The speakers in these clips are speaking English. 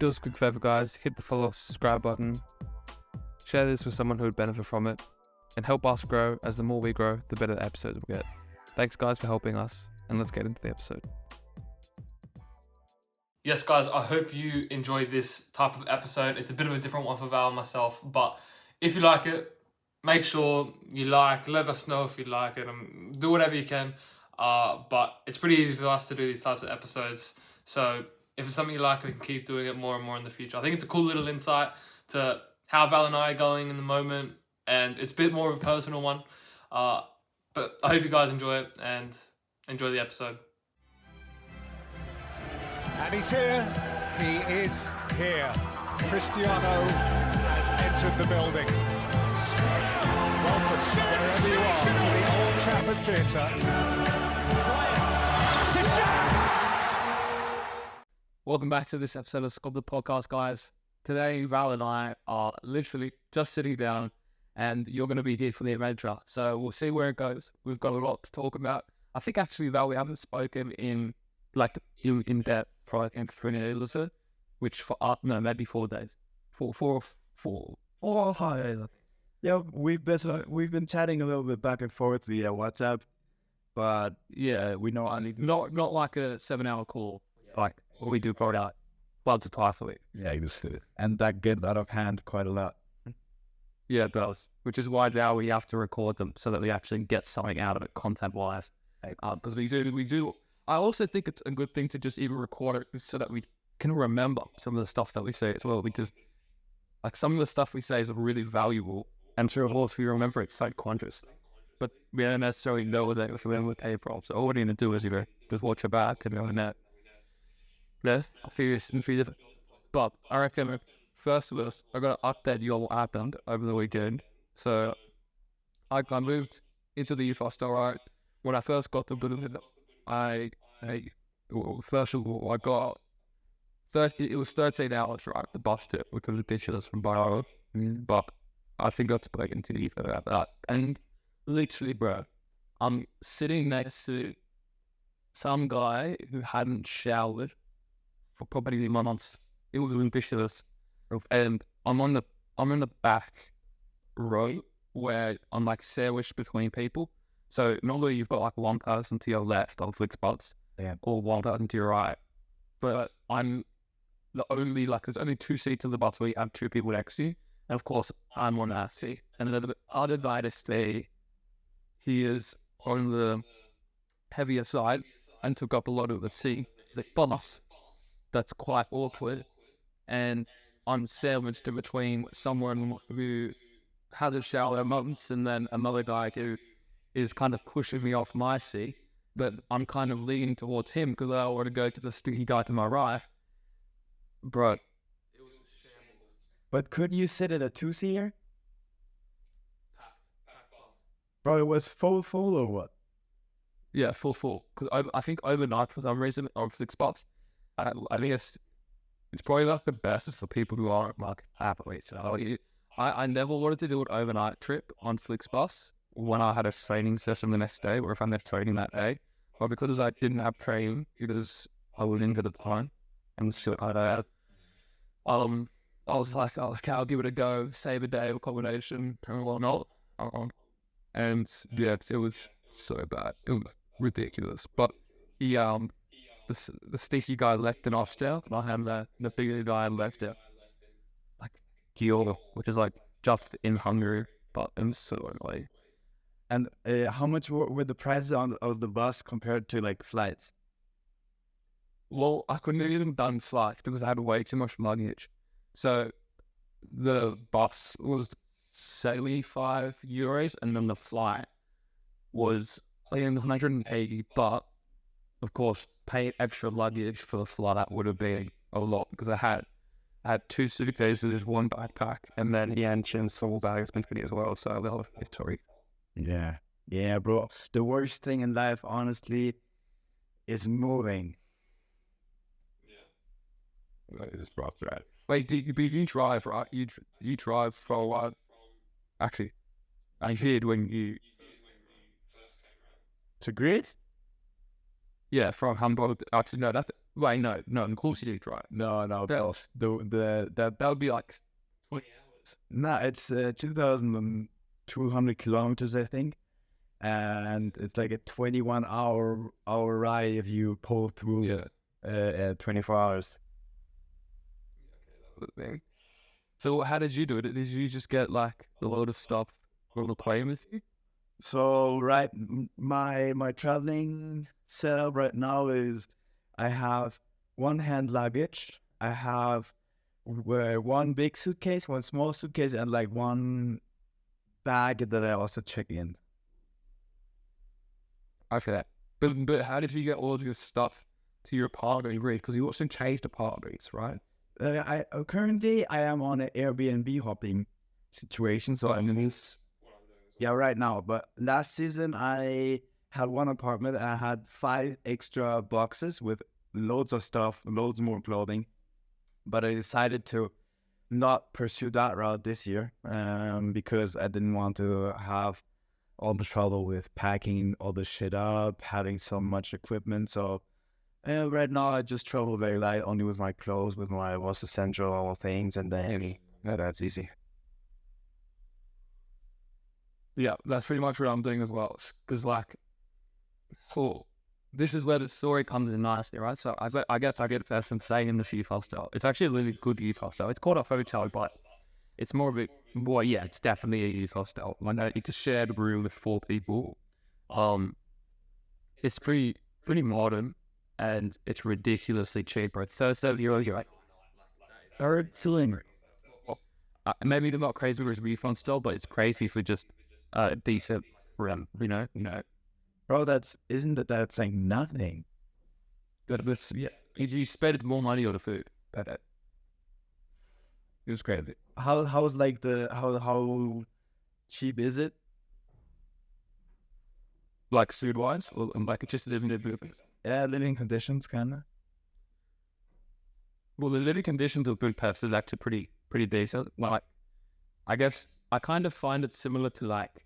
Do us a quick favor, guys. Hit the follow, subscribe button. Share this with someone who would benefit from it. And help us grow, as the more we grow, the better the episodes will get. Thanks, guys, for helping us. And let's get into the episode. Yes, guys, I hope you enjoyed this type of episode. It's a bit of a different one for Val and myself. But if you like it, make sure you let us know if you like it. And do whatever you can. But it's pretty easy for us to do these types of episodes. So if it's something you like, we can keep doing it more and more in the future. I think it's a cool little insight to how Val and I are going in the moment. And it's a bit more of a personal one. But I hope you guys enjoy it and enjoy the episode. And he's here. He is here. Cristiano has entered the building. Welcome, wherever you are, to the Old Trafford Theatre. Welcome back to this episode of SCULPTED Podcast, guys. Today, Val and I are literally just sitting down, and you're going to be here for the adventure. So we'll see where it goes. We've got a lot to talk about. I think actually, Val, we haven't spoken in depth for I think 3 days, which for maybe 4 days, four or 5 days. Yeah, we've been chatting a little bit back and forth via WhatsApp, but yeah, we know not like a 7-hour call like what we do probably like once or twice a week. Yeah, and that gets out of hand quite a lot. Yeah, it does. Which is why now we have to record them so that we actually get something out of it content-wise. Because we do. I also think it's a good thing to just even record it so that we can remember some of the stuff that we say as well. Because like some of the stuff we say is really valuable, and through of course we remember it subconsciously. But we don't necessarily know that if we remember it came from. So all we're going to do is just watch it back and go in that. Yeah, I feel different. But I reckon first of all, I got to update you on what happened over the weekend. So I moved into the youth hostel, right? When I first got to Budapest, first of all, I got it was 13 hours, right? The bus trip, which was ridiculous from Baro. But I think I've spoken to you about that. And literally, bro, I'm sitting next to some guy who hadn't showered for probably months. It was ridiculous. And I'm in the back row where I'm like sandwiched between people. So normally you've got like one person to your left on flick spots, or one person to your right. But I'm the only there's only 2 seats in the bus where you have 2 people next to you, and of course I'm on that seat. And then the other guy to stay, he is on the heavier side and took up a lot of the seat. The bus, that's quite awkward. And I'm sandwiched in between someone who hasn't showered in months and then another guy who is kind of pushing me off my seat, but I'm kind of leaning towards him because I want to go to the stinky guy to my right. Bro, it was a shambles. But couldn't you sit in a 2-seater? Packed bus. Bro, it was full or what? Yeah, full. Because I think overnight for some reason on flick spots, I think it's probably like the best for people who aren't like athletes. So I never wanted to do an overnight trip on Flixbus when I had a training session the next day, or if I had training that day. But because I didn't have training, because I was into the time and still kind of I was like, okay, I'll give it a go, save a day of accommodation and whatnot. And yeah, it was so bad. It was ridiculous. But he the sticky guy left in Austria, and I had the bigger guy left it like Kyoto, which is like just in Hungary, but it was so annoying. And how much were the prices of the bus compared to like flights? Well, I couldn't have even done flights because I had way too much luggage. So the bus was 75 euros, and then the flight was I think 180. But of course, paying extra luggage for the flight would have been a lot because I had 2 suitcases, 1 backpack, and then Yanshin's full bags with me as well. So a little victory. Yeah, bro. The worst thing in life, honestly, is moving. Yeah, it's just rough, right? Wait, you drive, right? You drive for a while. Actually, I did when you to Greece. Yeah, from Hamburg. Actually, no, Wait, no, of course you did, right? No, That would be like 20 hours. no, it's 2,200 kilometers, I think, and it's like a 21 hour ride if you pull through 24 hours. So how did you do it? Did you just get like a load of stuff on the plane with you? So my traveling setup right now is I have one hand luggage, I have one big suitcase, one small suitcase, and like one bag that I also check in. Okay. But how did you get all of your stuff to your apartment, because you also changed apartments, right? I currently I am on an Airbnb hopping situation, so I'm in this. Yeah, right now. But last season I had one apartment and I had 5 extra boxes with loads of stuff, loads more clothing. But I decided to not pursue that route this year because I didn't want to have all the trouble with packing all the shit up, having so much equipment. So right now I just travel very light, only with my clothes, with my most essential things, and then that's easy. Yeah, that's pretty much what I'm doing as well. Because like, this is where the story comes in nicely, right? So I get some staying in the youth hostel. It's actually a really good youth hostel. It's called a hotel, but it's more of a, well, yeah, it's definitely a youth hostel. I know it's a shared room with 4 people. It's pretty modern, and it's ridiculously cheap. Right? €30, you're like, maybe they're not crazy with refund still, but it's crazy for just a decent room, you know. Bro, that's like nothing. That's yeah. You spend more money on the food, but it was crazy. How's like how cheap is it? Like food wise, or like just living in Budapest. Yeah, living conditions kinda. Well, the living conditions of Budapest is actually pretty decent. Like, I guess I kind of find it similar to like,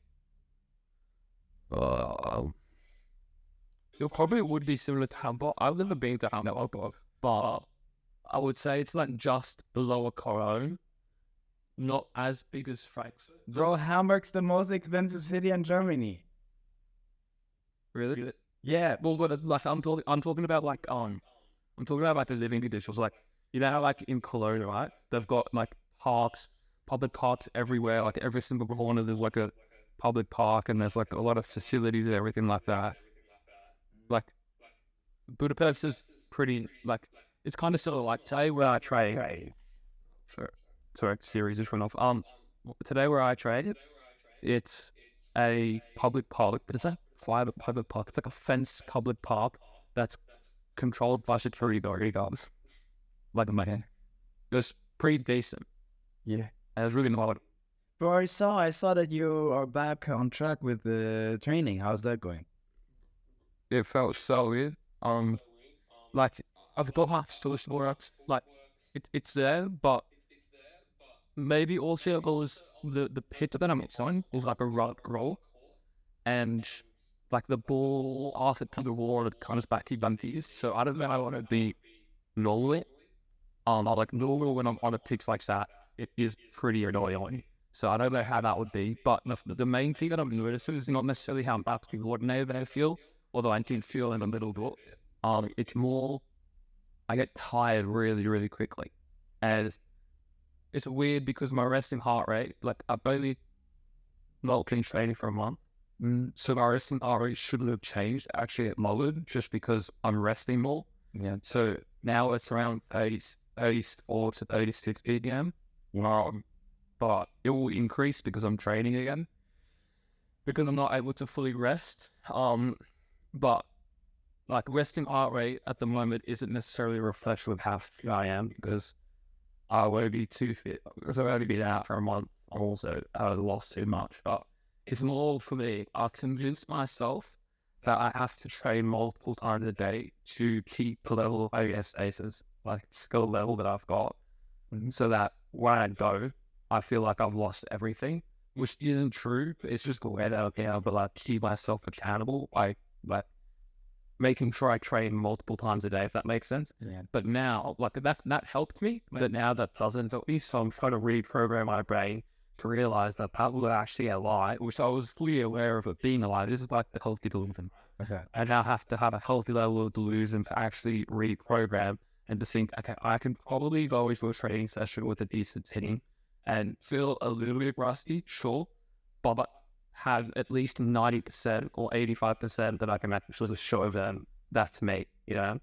it probably would be similar to Hamburg. I've never been to Hamburg, but I would say it's like just below a Cologne, not as big as Frankfurt. Bro, Hamburg's the most expensive city in Germany. Really? Yeah. Well, but like I'm talking about like the living conditions. Like, you know how like in Cologne, right? They've got like public parks everywhere. Like every single corner, there's like a public park, and there's like a lot of facilities and everything like that. Like Budapest is pretty like, it's kind of sort of like today where I trade. Sorry, series just went off. Today where I trade, it's a public park, but it's a private public park. It's like a fenced public park that's controlled by security guards. Like man, it was pretty decent. Yeah, and it was really not. Bro, I saw that you are back on track with the training. How's that going? It felt so weird. Like I've got half social works. Like it's there, but maybe also it was the pit that I'm on was like a roll, and like the ball off it to the wall, it comes back to bunties. So I don't know how I want to be normally. Like normal when I'm on a pitch like that, it is pretty annoying. So I don't know how that would be. But the main thing that I'm noticing is not necessarily how back coordinated I feel, although I did feel in a little bit. It's more, I get tired really, really quickly. And it's weird because my resting heart rate, like I've only not been training for a month. So my resting heart rate shouldn't have changed. Actually, it lowered just because I'm resting more. Yeah. So now it's around 34 to 36 BPM. But it will increase because I'm training again. Because I'm not able to fully rest. But like resting heart rate at the moment isn't necessarily a reflection of how fit I am, because I won't be too fit because I've only been out for a month. I also lost too much, but it's more for me. I've convinced myself that I have to train multiple times a day to keep the level of homeostasis, like skill level that I've got, so that when I go, I feel like I've lost everything, which isn't true. It's just the way that I can, but like keep myself accountable. Like making sure I train multiple times a day, if that makes sense. Yeah. But now, like that helped me, but now that doesn't help me. So I'm trying to reprogram my brain to realize that was actually a lie, which I was fully aware of it being a lie. This is like the healthy delusion. Okay. I now have to have a healthy level of delusion to actually reprogram and to think, okay, I can probably go into a training session with a decent team and feel a little bit rusty, sure, but have at least 90% or 85% that I can actually show them that's me, you know?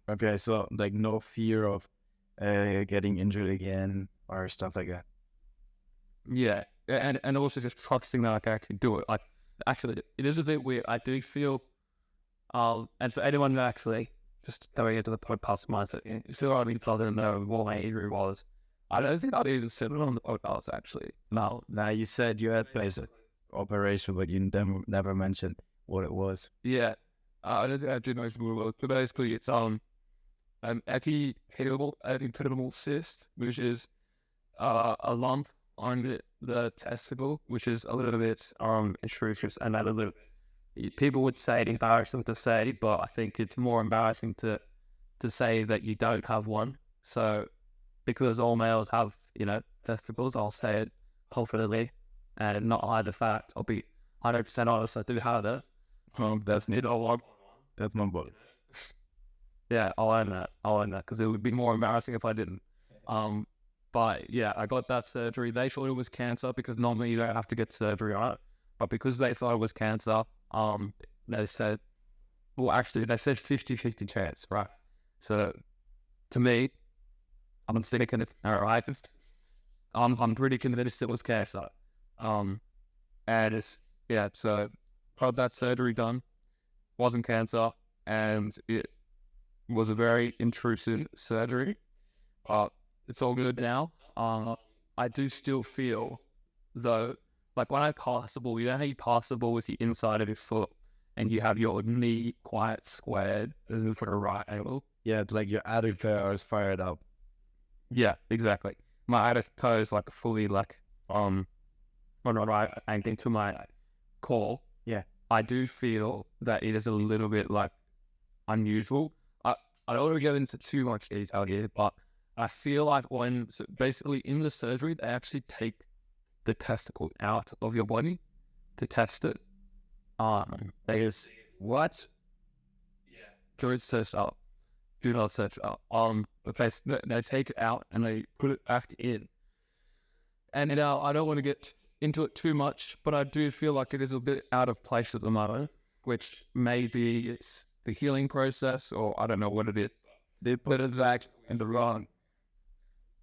Okay, so like no fear of getting injured again or stuff like that. Yeah, and also just trusting that I can actually do it. Like, actually, it is a bit weird. I do feel, and for anyone who actually, just going into the podcast mindset, still already doesn't know what my injury was, I don't think I'd even said it on the podcast, actually. No, now you said you had basic operation, but you never mentioned what it was. Yeah, I don't think I did mention what it was, but basically it's an epipedimal cyst, which is a lump on the testicle, which is a little bit intrusive, and a little bit, people would say it embarrassing to say, but I think it's more embarrassing to say that you don't have one. So because all males have, you know, testicles, I'll say it confidently and not hide the fact. I'll be 100% honest, I do have it. That's me. That's my book. Yeah, I'll own that because it would be more embarrassing if I didn't. But yeah, I got that surgery. They thought it was cancer because normally you don't have to get surgery on it. But because they thought it was cancer, they said, well, actually, they said 50-50 chance, right? So to me, I'm thinking, all right, I'm pretty convinced it was cancer. And it's, yeah, so got that surgery done. Wasn't cancer, and it was a very intrusive surgery. It's all good now. I do still feel, though, like when I pass the ball, you know how you pass the ball with the inside of your foot and you have your knee quite squared as if for a right angle? Yeah, it's like your adductor is fired up. Yeah, exactly. My adductor is like fully like, on right angle to my core. Yeah. I do feel that it is a little bit like unusual. I don't want to get into too much detail here, but I feel like basically in the surgery, they actually take the testicle out of your body to test it. What? Yeah. Don't search up. Do not search up. But they take it out and they put it back in. And I don't want to get into it too much, but I do feel like it is a bit out of place at the moment, which maybe it's the healing process, or I don't know what it is. They put it back in the wrong.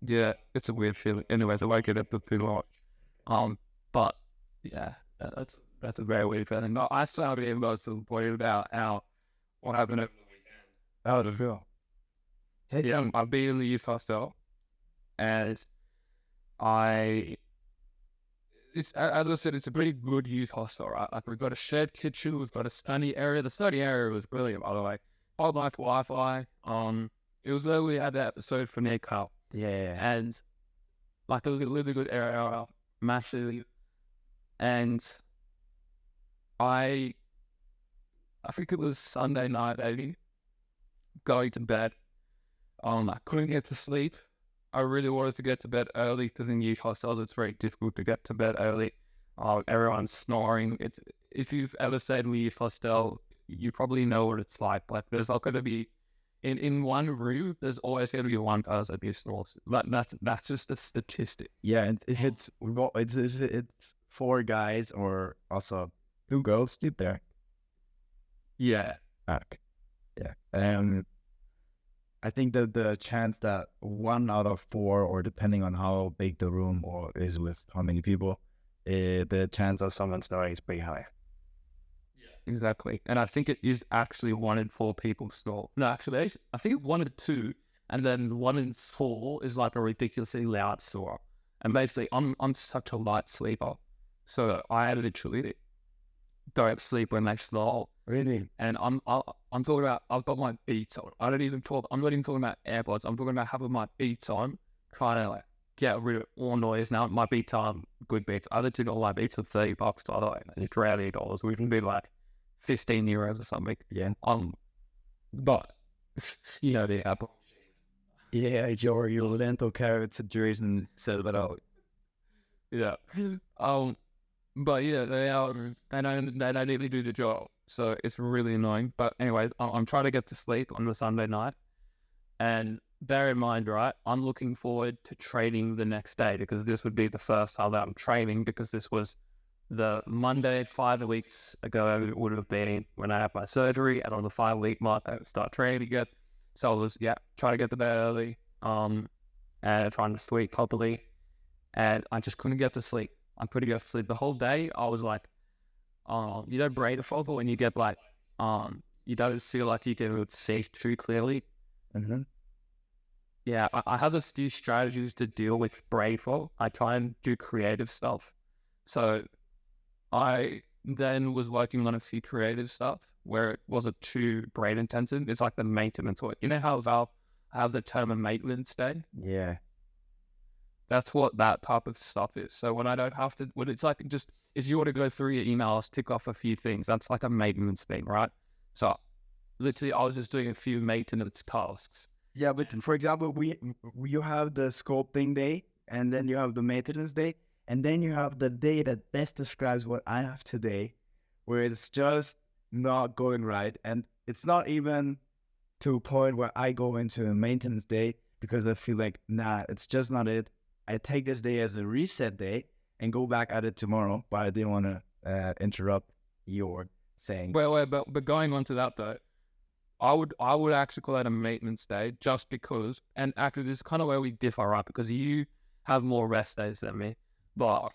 Yeah, it's a weird feeling. Anyways, I won't get into too much. But yeah, that's a very weird feeling. No, I started in most of the point about what happened over the weekend. How did it feel? Hey, yeah, I've been in the youth hostel, and it's, as I said, it's a pretty good youth hostel, right? Like, we've got a shared kitchen, we've got a study area. The study area was brilliant, by the way. Wildlife Wi-Fi. It was where we had that episode for Nick Cup. Yeah. And like a really good area, massive. And I think it was Sunday night, maybe, going to bed. I couldn't get to sleep. I really wanted to get to bed early because in youth hostels it's very difficult to get to bed early. Everyone's snoring. If you've ever stayed in a youth hostel, you probably know what it's like. Like, there's not going to be in one room. There's always going to be one person who snores. That's just a statistic. Yeah, and it's 4 guys or also 2 girls sleep there. Yeah. Okay. Yeah. I think that the chance that 1 out of 4, or depending on how big the room or is with how many people, the chance of someone snoring is pretty high. Yeah, exactly. And I think it is actually 1 in 4 people snore. No, actually, I think it's 1 in 2, and then 1 in 4 is like a ridiculously loud snore. And basically, I'm such a light sleeper, so I literally don't sleep when they snore. Really? And I'm talking about, I've got my beats on. I'm not even talking about AirPods. I'm talking about having my beats on, trying to like get rid of all noise. Now my beats are good beats. I literally got my beats for $30, by the way. It's around $8, which would be like 15 euros or something. Yeah. But you know the apple. Yeah, your lentil carrot situation said it out. Yeah. But yeah, they don't really do the job, so it's really annoying. But anyways, I'm trying to get to sleep on the Sunday night, and bear in mind, right, I'm looking forward to training the next day because this would be the first time that I'm training because this was the Monday 5 weeks ago. It would have been when I had my surgery, and on the 5-week mark, I would start training again. So I was trying to get to bed early, and trying to sleep properly, and I just couldn't get to sleep. I couldn't get to sleep the whole day. I was like, you know, brain fog when you get like, you don't feel like you can see too clearly. Mm-hmm. Yeah, I have a few strategies to deal with brain fog. I try and do creative stuff. So I then was working on a few creative stuff where it wasn't too brain intensive. It's like the maintenance work. You know how Val have the term a maintenance day? Yeah. That's what that type of stuff is. So when I don't have to, when it's like just, if you want to go through your emails, tick off a few things, that's like a maintenance thing, right? So literally I was just doing a few maintenance tasks. Yeah, but for example, you have the sculpting day, and then you have the maintenance day, and then you have the day that best describes what I have today, where it's just not going right. And it's not even to a point where I go into a maintenance day because I feel like, nah, it's just not it. I take this day as a reset day and go back at it tomorrow, but I didn't want to interrupt your saying. Wait, but going on to that though, I would actually call that a maintenance day just because, and actually this is kind of where we differ, right? Because you have more rest days than me, but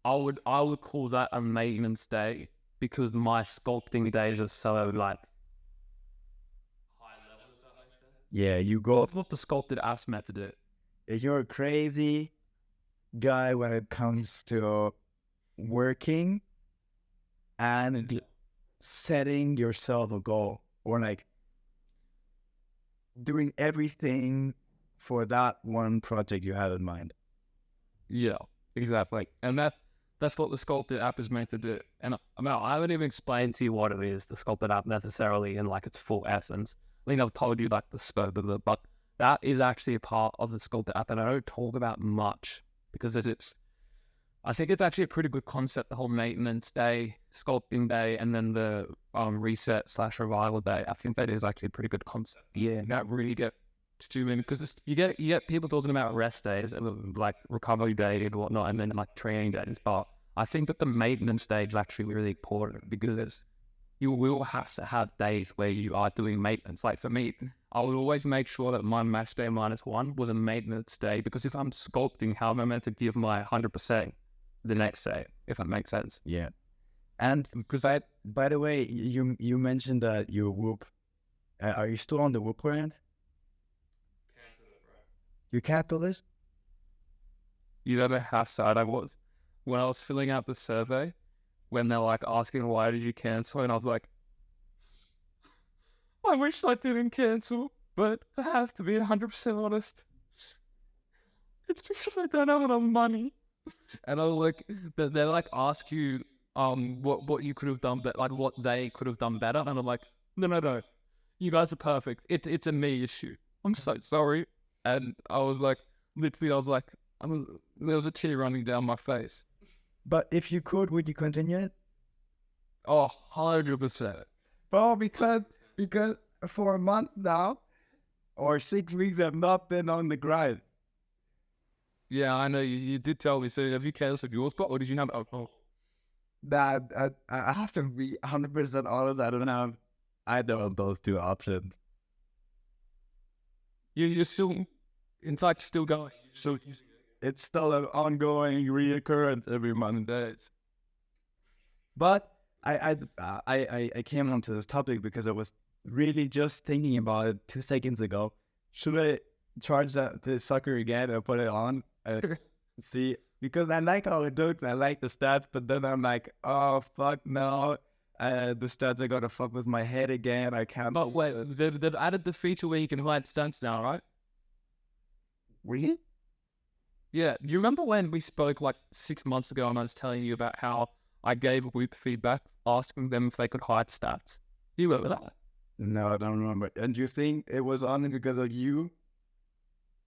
I would call that a maintenance day because my sculpting days are so like high level, if that makes sense. Yeah, you go. I've got the sculpted ass method. You're a crazy guy when it comes to working and setting yourself a goal, or like doing everything for that one project you have in mind. Yeah, exactly. And that's what the sculpted app is meant to do. And I haven't even explained to you what it is, the sculpted app necessarily in like its full essence. I think I've told you like the scope of it, but that is actually a part of the sculpted app that I don't talk about much because I think it's actually a pretty good concept, the whole maintenance day, sculpting day, and then the reset/revival day. I think that is actually a pretty good concept. Yeah, that really get too many because you get people talking about rest days and like recovery day and whatnot, and then like training days. But I think that the maintenance day is actually really important because you will have to have days where you are doing maintenance. Like for me, I will always make sure that my match day -1 was a maintenance day because if I'm sculpting, how am I meant to give my 100% the next day, if that makes sense? Yeah. And because by the way, you mentioned that you whoop. Are you still on the whoop brand? Cancel it, bro. You cancel it? You don't know how sad I was when I was filling out the survey, when they're like asking why did you cancel, and I was like, I wish I didn't cancel, but I have to be 100% honest. It's because I don't have enough money. And I was like, they like ask you what you could have done, but like what they could have done better, and I'm like, no, you guys are perfect. It's a me issue. I'm so sorry. And I was like, literally, there was a tear running down my face. But if you could, would you continue it? Oh, 100%. Well, because for a month now, or 6 weeks, I've not been on the grind. Yeah, I know. You did tell me. So have you canceled yours, or did you have alcohol? That I have to be 100% honest. I don't have either of those two options. You're still, in fact, still going. So It's still an ongoing reoccurrence every Monday. But I came onto this topic because I was really just thinking about it 2 seconds ago. Should I charge the sucker again and put it on? See, because I like how it looks, I like the stats, but then I'm like, oh fuck no, the stats are gonna fuck with my head again. I can't. But wait, they've added the feature where you can hide stunts now, right? Really? Yeah. Do you remember when we spoke like 6 months ago and I was telling you about how I gave Whoop feedback asking them if they could hide stats? Do you remember that? No, I don't remember. And do you think it was only because of you?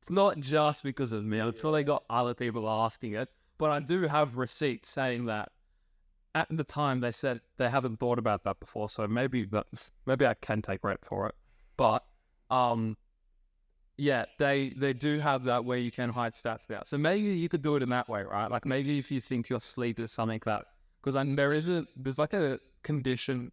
It's not just because of me. I'm sure they got other people asking it, but I do have receipts saying that at the time they said they haven't thought about that before, so maybe I can take credit for it. But yeah, they do have that where you can hide stats now. So maybe you could do it in that way, right? Like maybe if you think your sleep is something that, because there's like a condition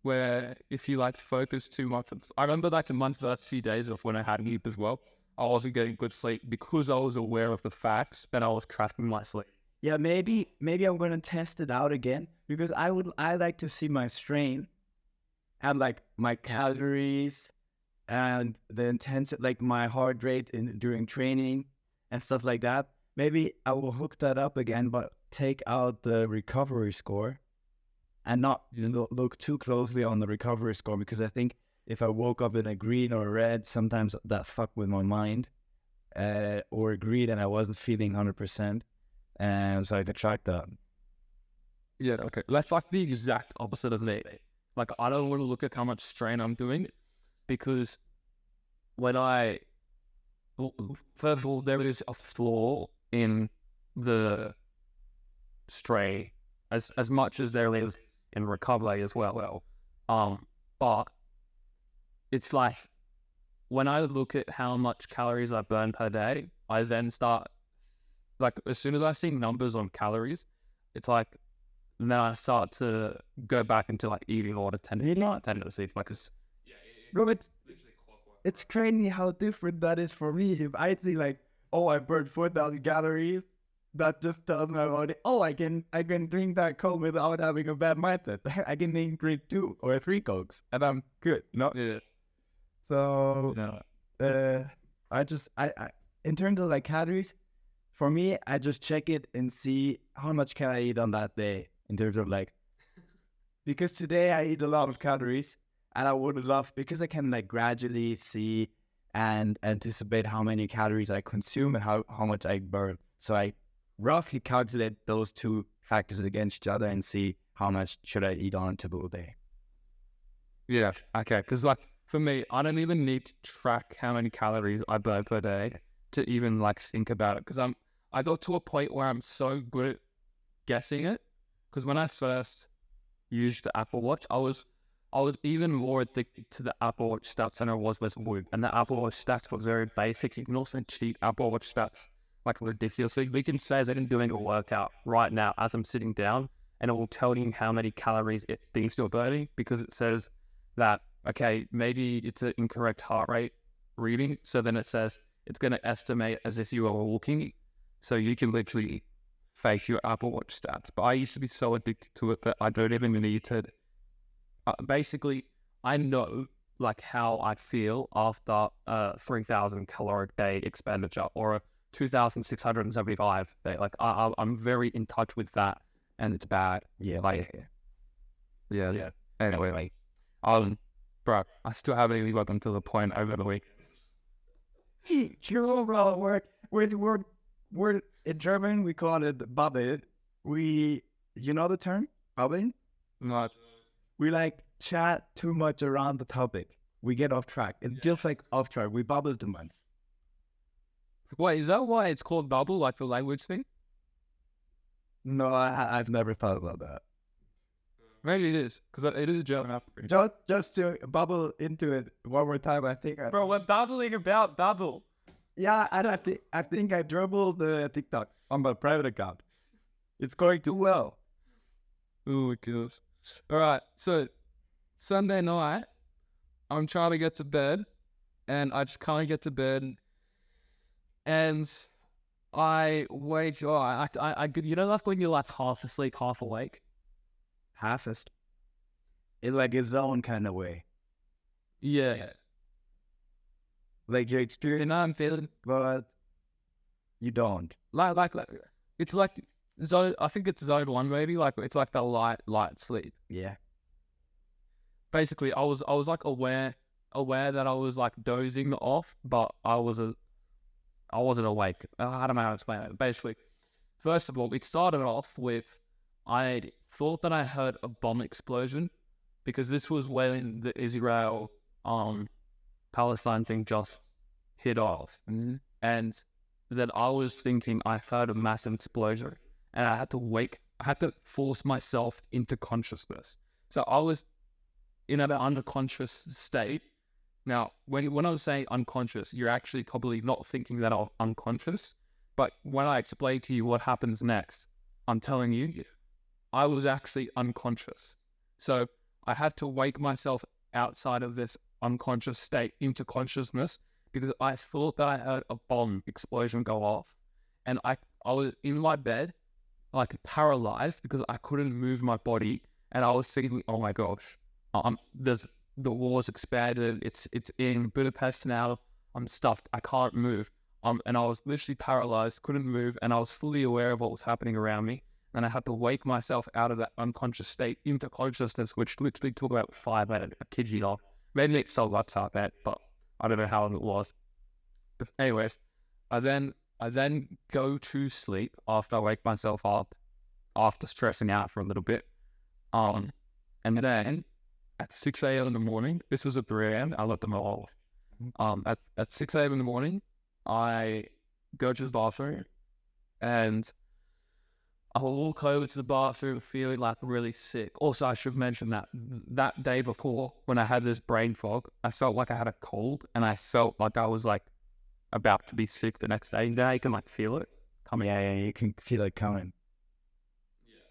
where if you like focus too much. I remember like in my first few days of when I had sleep as well, I wasn't getting good sleep because I was aware of the facts that I was tracking my sleep. Yeah, maybe I'm gonna test it out again because I like to see my strain and like my calories and the intensity, like my heart rate during training and stuff like that. Maybe I will hook that up again, but take out the recovery score and not look too closely on the recovery score, because I think if I woke up in a green or a red, sometimes that fucked with my mind, or a green and I wasn't feeling 100%, and so I could track that. Yeah, okay. That's like the exact opposite of me. Like I don't want to look at how much strain I'm doing, because first of all, there is a flaw in the strain as much as there is in recovery as well. But it's like when I look at how much calories I burn per day, I then start, like as soon as I see numbers on calories, it's like, and then I start to go back into like eating order tendencies. Like it's crazy how different that is for me. If I think like, oh, I burned 4,000 calories, that just tells my body, oh, I can drink that Coke without having a bad mindset. I can drink 2 or 3 Cokes and I'm good. No. Yeah. So No. I in terms of like calories, for me, I just check it and see how much can I eat on that day in terms of like, because today I eat a lot of calories and I would love, because I can like gradually see and anticipate how many calories I consume and how much I burn. So I roughly calculate those two factors against each other and see how much should I eat on a typical day. Yeah, okay. Because like for me, I don't even need to track how many calories I burn per day to even like think about it. Because I got to a point where I'm so good at guessing it. Because when I first used the Apple Watch, I was even more addicted to the Apple Watch stats than I was with Whoop. And the Apple Watch stats were very basic. You can also cheat Apple Watch stats like ridiculously. We can say that I'm doing a workout right now as I'm sitting down, and it will tell you how many calories it thinks you're burning, because it says that, okay, maybe it's an incorrect heart rate reading. So then it says it's going to estimate as if you were walking. So you can literally fake your Apple Watch stats. But I used to be so addicted to it that I don't even need to. Basically, I know like how I feel after 3,000 caloric day expenditure or a 2,675 day. Like I'm very in touch with that, and it's bad. Yeah, like yeah. Anyway, like bro, I still haven't even gotten to the point over the week. We're in German, we call it Bubble. You know the term Bubble? Not. We like chat too much around the topic. We get off track. It's just like off track. We bubble too much. Wait, is that why it's called bubble, like the language thing? No, I've never thought about that. Maybe it is, because it is a German app. Just to bubble into it one more time, I think. Bro, we're babbling about bubble. Yeah, and I think I dribbled the TikTok on my private account. It's going too well. Oh, it kills. All right, so Sunday night, I'm trying to get to bed, and I just can't get to bed. And I wake up. I you know, like when you're like half asleep, half awake. Half-assed. In like a zone kind of way. Yeah. Like you experience, You know, I'm feeling but you don't. like it's like zone. I think it's zone 1 maybe. Like it's like the light sleep. Yeah. Basically, I was like aware that I was like dozing off, but I wasn't awake. I don't know how to explain it. Basically, first of all, it started off with I thought that I heard a bomb explosion because this was when the Israel Palestine thing just hit off. Mm-hmm. And then I was thinking I heard a massive explosion, and I had to force myself into consciousness. So I was in an unconscious state. Now, when I was saying unconscious, you're actually probably not thinking that I'm unconscious. But when I explain to you what happens next, I'm telling you, I was actually unconscious. So I had to wake myself outside of this unconscious state into consciousness, because I thought that I heard a bomb explosion go off. And I was in my bed, like paralyzed, because I couldn't move my body. And I was thinking, oh my gosh, the war's expanded. It's in Budapest now. I'm stuffed. I can't move. And I was literally paralyzed, couldn't move, and I was fully aware of what was happening around me. And I had to wake myself out of that unconscious state into consciousness, which literally took about 5 minutes. I kid you not. Maybe it's so much like that, but I don't know how long it was. But anyways, I then go to sleep after I wake myself up, after stressing out for a little bit. And then at 6 a.m. in the morning, this was at 3 a.m. I let them all. At 6 a.m. in the morning, I go to the bathroom, and I walk over to the bathroom feeling like really sick. Also, I should mention that day before, when I had this brain fog, I felt like I had a cold, and I felt like I was like about to be sick the next day. Now you can like feel it coming. Yeah, you can feel it coming.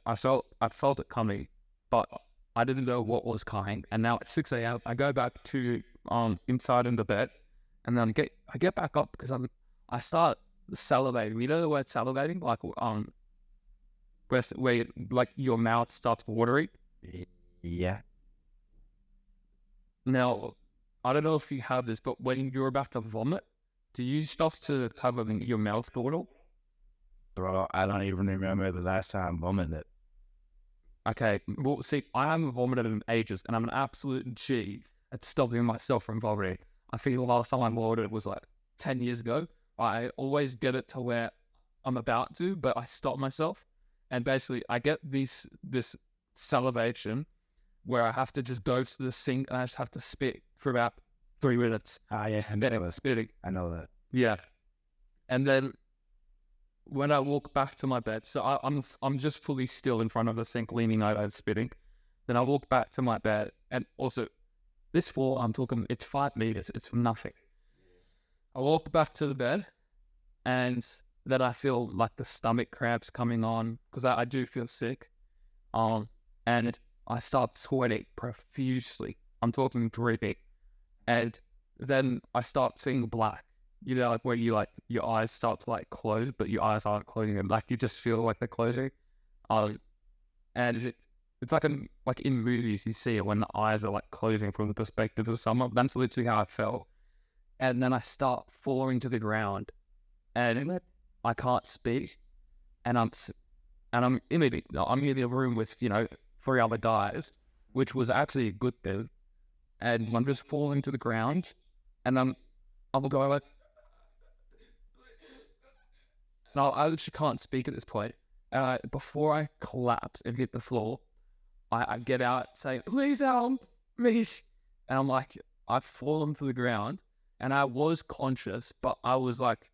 I felt it coming, but I didn't know what was coming. And now at 6 a.m., I go back to inside in the bed, and then I get back up because I start salivating. You know the word salivating, like where like your mouth starts watering. Yeah. Now, I don't know if you have this, but when you're about to vomit, do you start to have your mouth water? Bro, I don't even remember the last time I vomited. Okay, well, see, I haven't vomited in ages, and I'm an absolute G at stopping myself from vomiting. I think the last time I vomited was like 10 years ago. I always get it to where I'm about to, but I stop myself. And basically, I get this salivation where I have to just go to the sink, and I just have to spit for about 3 minutes. Yeah, And then it was spitting. I know that. Yeah. And then when I walk back to my bed, so I'm just fully still in front of the sink, leaning over, spitting. Then I walk back to my bed, and also this floor, I'm talking, it's 5 meters. It's nothing. I walk back to the bed, and then I feel like the stomach cramps coming on, because I do feel sick. And I start sweating profusely. I'm talking dripping. And then I start seeing black. You know, like where your eyes start to like close, but your eyes aren't closing, and like you just feel like they're closing. And it's like in movies you see it when the eyes are like closing from the perspective of someone. That's literally how I felt. And then I start falling to the ground, and I can't speak. And I'm in a room with 3 other guys, which was actually a good thing. And I'm just falling to the ground, and I'm going like. No, I literally can't speak at this point. Before I collapse and hit the floor, I get out saying, "Please help me." And I'm like, I've fallen to the ground, and I was conscious, but I was like,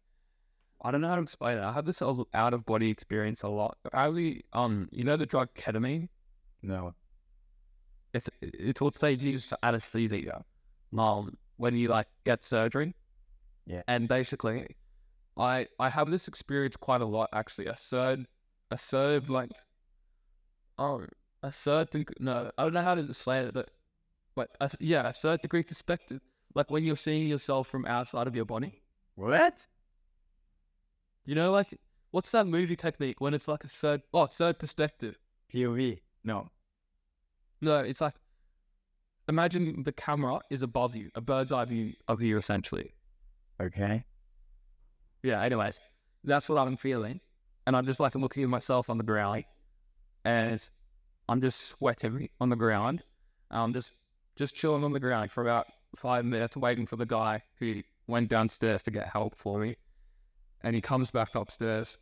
I don't know how to explain it. I have this out-of-body experience a lot. Apparently, the drug ketamine? No. It's what they use for anesthesia. When you like get surgery. Yeah. And basically, I have this experience quite a lot, actually. I don't know how to explain it, but a third degree perspective. Like when you're seeing yourself from outside of your body. What? You know, like, what's that movie technique when it's like a third perspective? POV? No, it's like, imagine the camera is above you, a bird's eye view of you, essentially. Okay. Yeah, anyways, that's what I'm feeling. And I'm just like looking at myself on the ground, and I'm just sweating on the ground. I'm just chilling on the ground for about 5 minutes, waiting for the guy who went downstairs to get help for me. And he comes back upstairs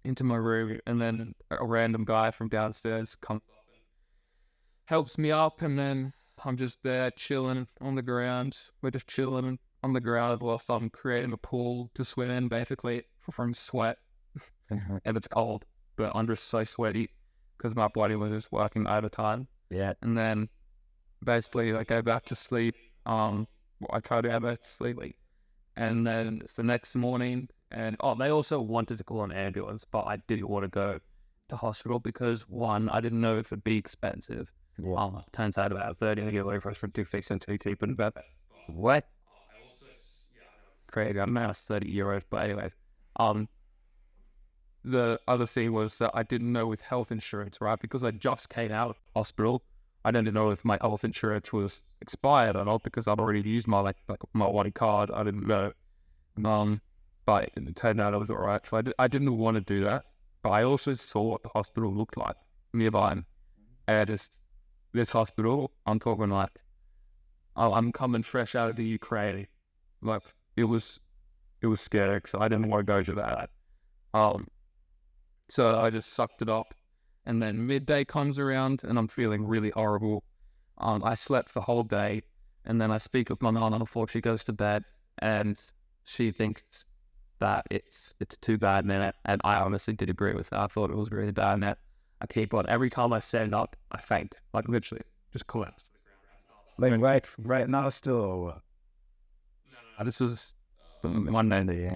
into my room, and then a random guy from downstairs comes up and, helps me up, and then I'm just there chilling on the ground. We're just chilling on the ground whilst I'm creating a pool to swim in, basically, from sweat. And it's cold, but I'm just so sweaty because my body was just working overtime. Yeah. And then basically I go back to sleep. I try to go back to sleep. And then it's the next morning, and they also wanted to call an ambulance, but I didn't want to go to hospital because, one, I didn't know if it'd be expensive. Yeah. Turns out about 30 € for us for 2 fix and 2 keep and about What? crazy. I'm now 30 euros, but anyways, the other thing was that I didn't know with health insurance, right? Because I just came out of hospital, I didn't know if my health insurance was expired or not because I'd already used my my one card. I didn't know, but it turned out it was alright. So I didn't want to do that, but I also saw what the hospital looked like nearby, and this hospital, I'm talking like, I'm coming fresh out of the Ukraine, like it was scary, so I didn't want to go to that. So I just sucked it up, and then midday comes around, and I'm feeling really horrible. I slept the whole day, and then I speak with my mom before she goes to bed, and she thinks that it's too bad now, and I honestly did agree with her. I thought it was really bad now. I keep on. Every time I stand up, I faint. Like literally, just collapse to the ground. Like right now still. This was Monday.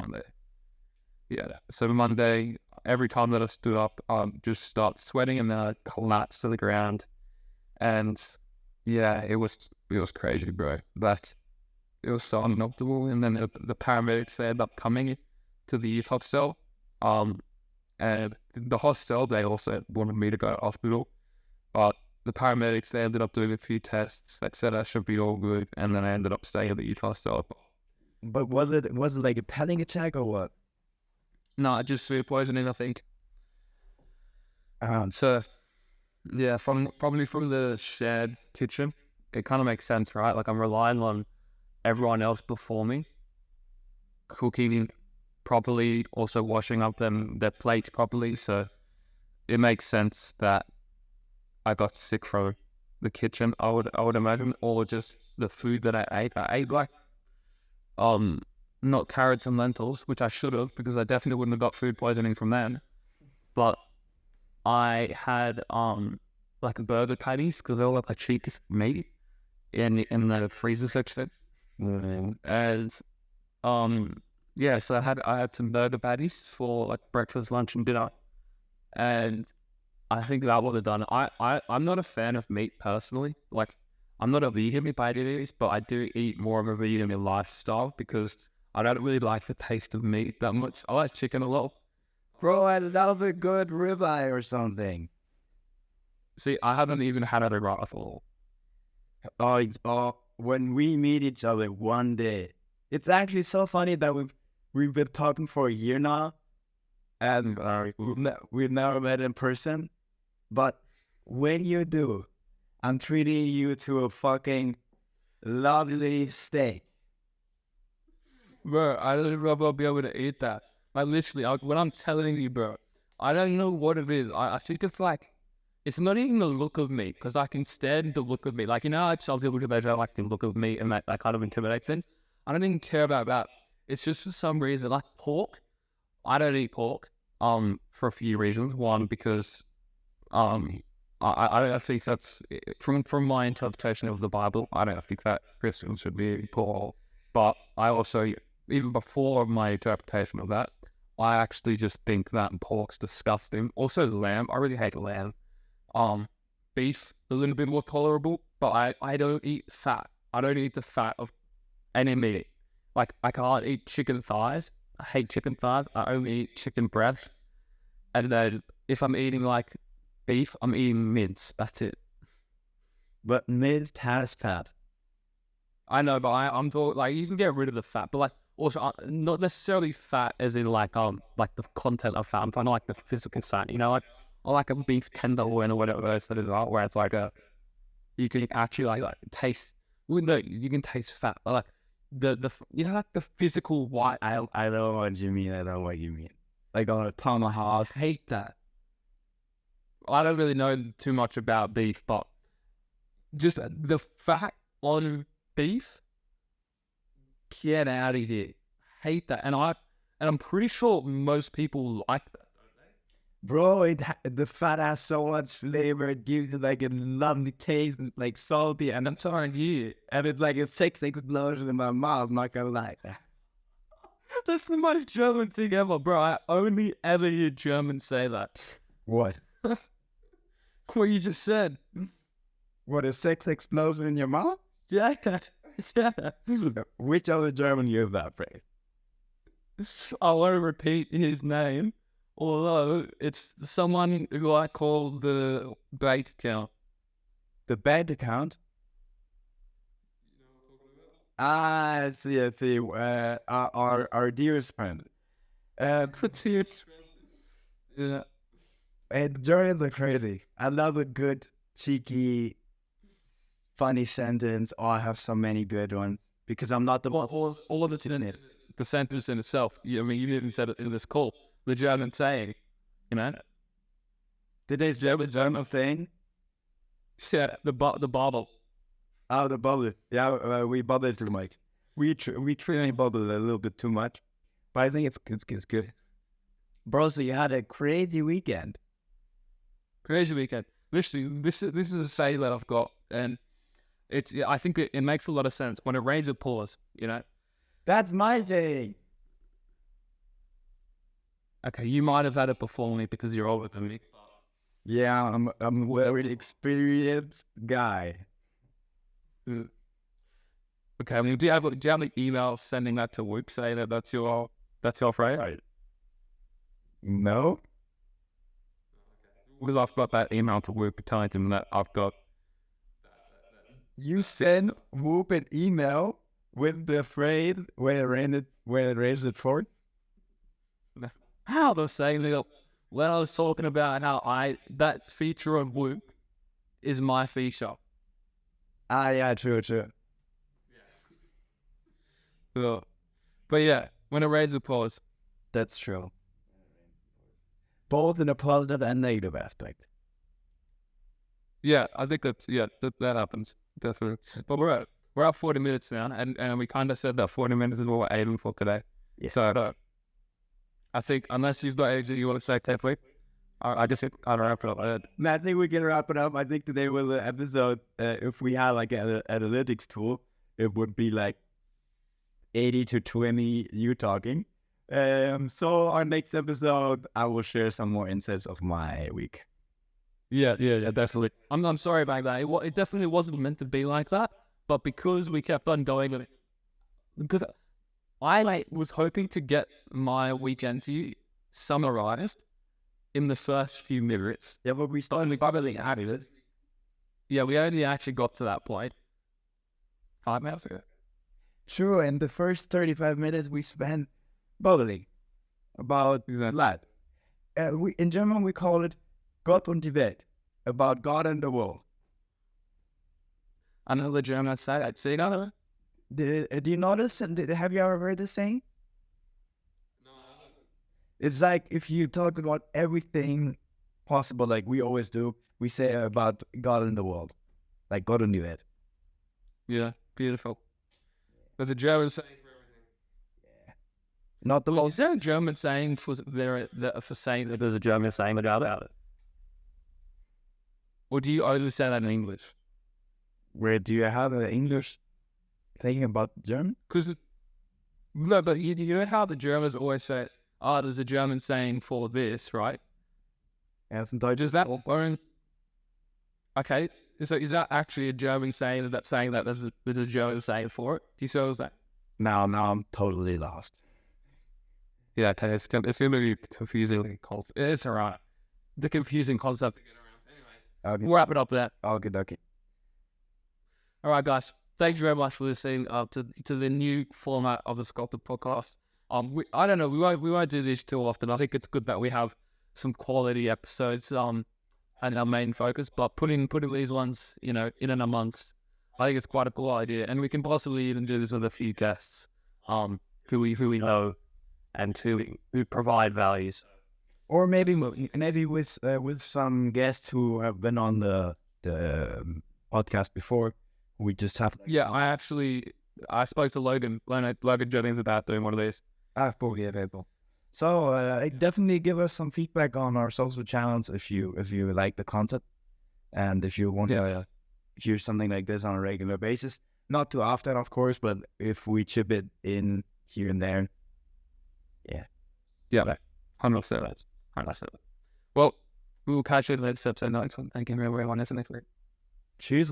Yeah. So Monday, every time that I stood up, just start sweating, and then I collapsed to the ground. And yeah, it was crazy, bro. But it was so unoptimal. And then the paramedics, they ended up coming to the youth hostel. And the hostel, they also wanted me to go to hospital, but the paramedics, they ended up doing a few tests. They said I should be all good, and then I ended up staying at the youth hostel. But was it like a panic attack or what? No, just food poisoning, I think. So yeah, probably from the shared kitchen, it kind of makes sense, right? Like I'm relying on everyone else before me cooking properly, also washing up their plates properly, so it makes sense that I got sick from the kitchen, I would imagine, or just the food that I ate. I ate like not carrots and lentils, which I should have, because I definitely wouldn't have got food poisoning from them. But I had like burger patties, because they were like the cheapest meat in the freezer section. And yeah, so I had some burger patties for like breakfast, lunch, and dinner, and I think that would have done it. I'm not a fan of meat personally. Like I'm not a vegan by any means, but I do eat more of a vegan lifestyle because I don't really like the taste of meat that much. I like chicken a lot. Bro, I love a good ribeye or something. See, I haven't even had a rifle. When we meet each other one day, it's actually so funny that we've been talking for a year now, and we've never met in person. But when you do, I'm treating you to a fucking lovely steak. Bro, I don't know if I'll be able to eat that. Like literally, when I'm telling you, bro, I don't know what it is. I think it's like, it's not even the look of meat, because I can stand the look of meat. Like, you know, I tell people I don't like the look of meat, and that kind of intimidates them. I don't even care about that. It's just for some reason, like pork. I don't eat pork, for a few reasons. One, because, I don't think that's, from my interpretation of the Bible, I don't think that Christians should be eating pork. But I also, even before my interpretation of that, I actually just think that pork's disgusting. Also lamb, I really hate lamb. Beef, a little bit more tolerable, but I don't eat fat. I don't eat the fat of any meat. Like, I can't eat chicken thighs. I hate chicken thighs. I only eat chicken breast. And then if I'm eating like beef, I'm eating mince. That's it. But mince has fat. I know, but I'm talking like you can get rid of the fat, but like also not necessarily fat as in like the content of fat. I'm talking like the physical fat, you know, like or like a beef tenderloin or whatever it is that is, where it's like you can actually like taste. Well, no, you can taste fat, but like the you know, like the physical white. I know what you mean. I know what you mean. Like on a tomahawk. I hate that. I don't really know too much about beef, but just the fat on beef. Get out of here. Hate that. And I'm pretty sure most people like that. Bro, the fat has so much flavor. It gives you like a lovely taste, and like salty, and I'm telling you, and it's like a sex explosion in my mouth. Not gonna lie. That's the most German thing ever, bro. I only ever hear Germans say that. What? What you just said. What, a sex explosion in your mouth? Yeah. Yeah. Which other German use that phrase? I won't repeat his name, although it's someone who I call the bank account. The bank account? I see. Our dearest friend. Yeah. And Germans are crazy. I love a good, cheeky, funny sentence. Oh, I have so many good ones. Because I'm not the one. All of it's in it. The sentence in itself. I mean, you even said it in this call. The German saying, you know? Did they say the German thing? Yeah, the bubble. Oh, the bubble. Yeah, we bubble too much. We truly bubble a little bit too much. But I think it's good. Bro, so you had a crazy weekend. Crazy weekend. Literally, this is a saying that I've got, and I think it makes a lot of sense. When it rains, it pours, you know? That's my thing. Okay, you might have had it before me because you're older than me. Yeah, I'm a very experienced guy. Okay, I mean, do you have an email sending that to Whoop saying that that's your phrase? No. Because I've got that email to Whoop telling him that I've got. You send Whoop an email with the phrase where it raised it forth? How they're saying that when I was talking about how that feature on Whoop is my feature. Ah, yeah, true. Yeah. But yeah, when it rains, it pours. That's true. Both in a positive and negative aspect. Yeah, I think that happens definitely. But we're at 40 minutes now, and we kind of said that 40 minutes is what we're aiming for today. Yeah. So I think unless you've got anything you want to say, Tefley, I just I don't wrap it up. I think we can wrap it up. I think today was an episode. If we had like an analytics tool, it would be like 80 to 20 you talking. So our next episode, I will share some more insights of my week. Yeah, definitely. I'm sorry about that. It definitely wasn't meant to be like that, but because we kept on going, because I was hoping to get my weekend to you summarized in the first few minutes. Yeah, but we started bubbling out of it. Yeah, we only actually got to that point 5 minutes ago. True, and the first 35 minutes we spent bubbling about that. In German, we call it Gott und die Welt, about God and the world. I know the German side. I'd say that. Do you notice? Have you ever heard this saying? No. It's like if you talk about everything possible, like we always do, we say about God and the world, like Gott und die Welt. Yeah, beautiful. There's a German saying for everything. Yeah. Not the most. Is there a German saying for saying that there's a German saying about it? Or do you only say that in English? Where do you have an English thing about German? No, but you know how the Germans always say, there's a German saying for this, right? Does that okay, so is that actually a German saying that's saying that there's a German saying for it? Do you see what I'm saying? Now I'm totally lost. Yeah, okay, it's going to be confusing. It's alright. The confusing concept to get around. Anyways, we'll wrap it up there. Okay. Alright, guys. Thank you very much for listening to the new format of the SCULPTED Podcast. I don't know, we won't do this too often. I think it's good that we have some quality episodes and our main focus, but putting these ones, in and amongst, I think it's quite a cool idea, and we can possibly even do this with a few guests who we know and who provide values, or maybe with some guests who have been on the podcast before. We just have Yeah, I spoke to Logan Jennings about doing one of these. fully available. So definitely give us some feedback on our social channels if you like the content, and if you want to hear something like this on a regular basis. Not too often, of course, but if we chip it in here and there, yeah, 100%. 100%. Well, we will catch you in the next episode. Next one. Thank you very much, isn't it? cheers.